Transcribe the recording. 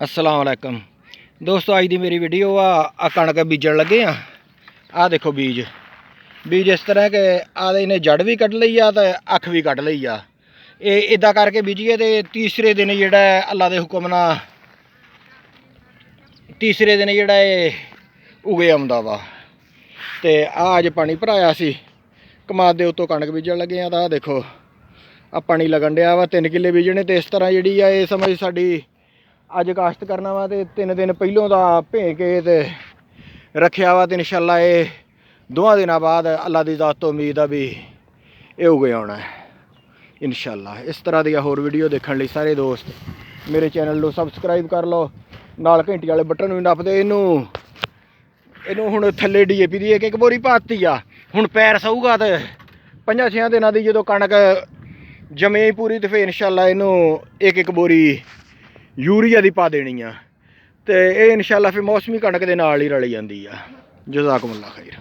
अस्सलाम वालेकुम दोस्तों, अज की मेरी वीडियो आ कणक बीजन लगे आ देखो बीज इस तरह के आदे इन्हें जड़ भी कट ली आ तो अख भी कट ली आ। ये इदा करके बीजिए तो तीसरे दिन जोड़ा अल्लाह के हुक्म ना तीसरे दिन जोड़ा उगे आंदा वा। तो अज पानी भराया सी कमाद के उत्तों कणक बीजन लगे आ। तो देखो आ पानी लगन दिया वा, 3 किले बीजने। तो इस तरह जी ये समझ साड़ी अज काश्त करना वा तो 3 दिन पहलों का भे के ते रखिया वा। तो इंशाअल्लाह ये 2 दिनों बाद अल्लाह की ज़ात तो उम्मीद आ भी ये उगे आना है इंशाअल्लाह। इस तरह दी होर वीडियो देखने लिए सारे दोस्त मेरे चैनल को सबसक्राइब कर लो, नाल घंटी वाले बटन भी नप दे। इनू हुण थल्ले DAP की एक बोरी पाती आ। हुण पैर सहूगा तो 5-6 दिनों की जो कणक जमे पूरी तो फिर इंशाअल्लाह इनू एक बोरी यूरिया की पा देनी आ। तो ये इंशाअल्लाह फिर मौसमी कणक के नाल ही रली जाती है। जज़ाकुमुल्लाह खैर।